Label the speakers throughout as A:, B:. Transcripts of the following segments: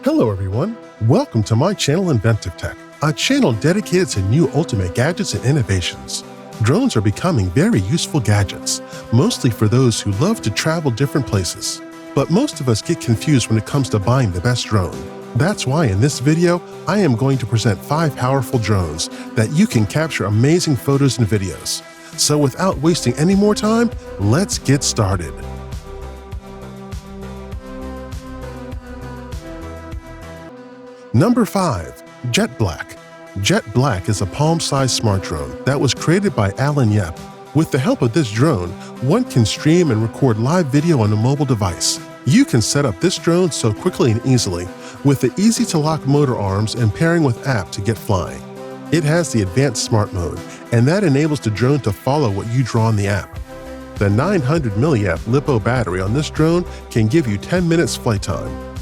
A: Hello everyone, welcome to my channel Inventive Tech, a channel dedicated to new ultimate gadgets and innovations. Drones are becoming very useful gadgets, mostly for those who love to travel different places. But most of us get confused when it comes to buying the best drone. That's why in this video, I am going to present 5 powerful drones that you can capture amazing photos and videos. So without wasting any more time, let's get started. Number 5. Jetblack. Jetblack is a palm-sized smart drone that was created by Alan Yeap. With the help of this drone, one can stream and record live video on a mobile device. You can set up this drone so quickly and easily, with the easy-to-lock motor arms and pairing with app to get flying. It has the advanced smart mode, and that enables the drone to follow what you draw in the app. The 900 mAh LiPo battery on this drone can give you 10 minutes flight time.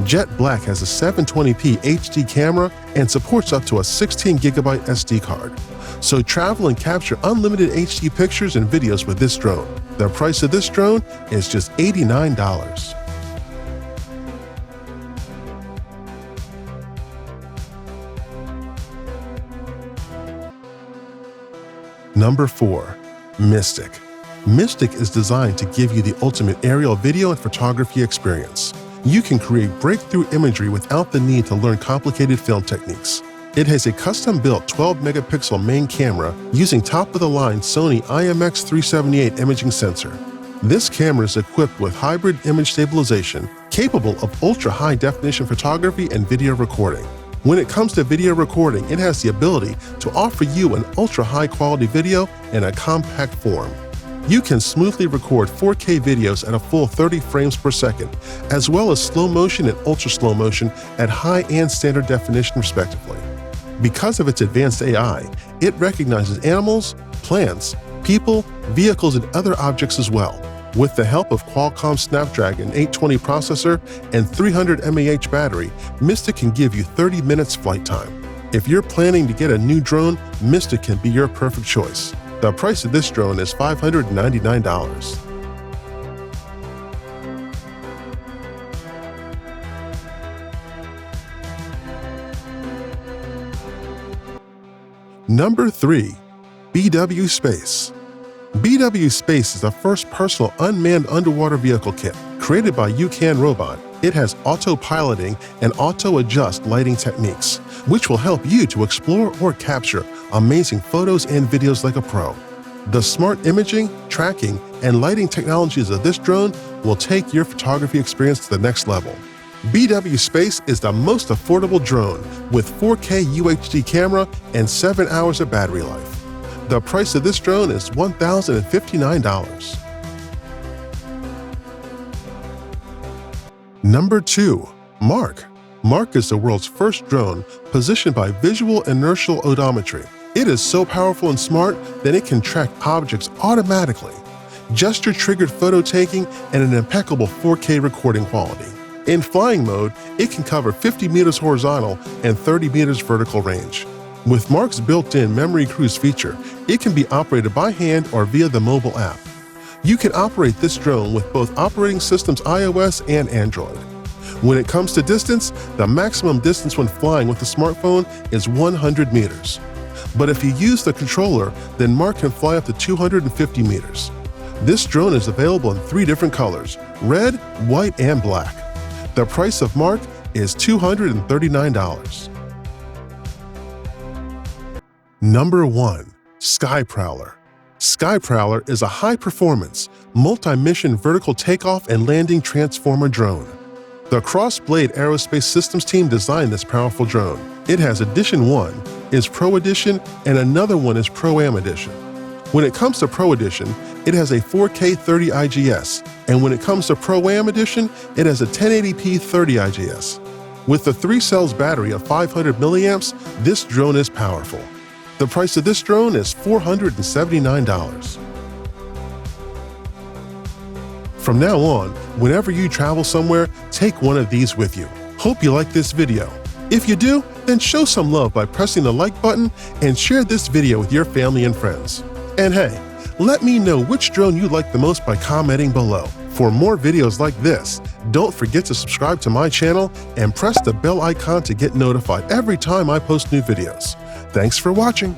A: Jetblack has a 720p HD camera and supports up to a 16GB SD card. So travel and capture unlimited HD pictures and videos with this drone. The price of this drone is just $89. Number 4. Mystic. Mystic is designed to give you the ultimate aerial video and photography experience. You can create breakthrough imagery without the need to learn complicated film techniques. It has a custom-built 12-megapixel main camera using top-of-the-line SONY IMX378 imaging sensor. This camera is equipped with hybrid image stabilization, capable of ultra-high-definition photography and video recording. When it comes to video recording, it has the ability to offer you an ultra-high-quality video in a compact form. You can smoothly record 4K videos at a full 30 frames per second, as well as slow motion and ultra slow motion at high and standard definition respectively. Because of its advanced AI, it recognizes animals, plants, people, vehicles, and other objects as well. With the help of Qualcomm Snapdragon 820 processor and 300 mAh battery, Mystic can give you 30 minutes flight time. If you're planning to get a new drone, Mystic can be your perfect choice. The price of this drone is $599. Number 3. BW Space. BW Space is the first personal unmanned underwater vehicle kit created by UCAN Robot. It has auto-piloting and auto-adjust lighting techniques, which will help you to explore or capture amazing photos and videos like a pro. The smart imaging, tracking, and lighting technologies of this drone will take your photography experience to the next level. BW Space is the most affordable drone with 4K UHD camera and 7 hours of battery life. The price of this drone is $1,059. Number 2. Mark. Mark is the world's first drone positioned by visual inertial odometry. It is so powerful and smart that it can track objects automatically, gesture-triggered photo taking, and an impeccable 4K recording quality. In flying mode, it can cover 50 meters horizontal and 30 meters vertical range. With Mark's built-in memory cruise feature, it can be operated by hand or via the mobile app. You can operate this drone with both operating systems iOS and Android. When it comes to distance, the maximum distance when flying with a smartphone is 100 meters. But if you use the controller, then Mark can fly up to 250 meters. This drone is available in 3 different colors: red, white, and black. The price of Mark is $239. Number 1. Sky Prowler. Sky Prowler is a high-performance, multi-mission vertical takeoff and landing transformer drone. The Cross-Blade Aerospace Systems team designed this powerful drone. It has Edition 1, is Pro Edition, and another one is Pro-Am Edition. When it comes to Pro Edition, it has a 4K 30 IGS, and when it comes to Pro-Am Edition, it has a 1080p 30 IGS. With the 3 cells battery of 500 milliamps, this drone is powerful. The price of this drone is $479. From now on, whenever you travel somewhere, take one of these with you. Hope you like this video. If you do, then show some love by pressing the like button and share this video with your family and friends. And hey, let me know which drone you like the most by commenting below. For more videos like this, Don't forget to subscribe to my channel and press the bell icon to get notified every time I post new videos. Thanks for watching.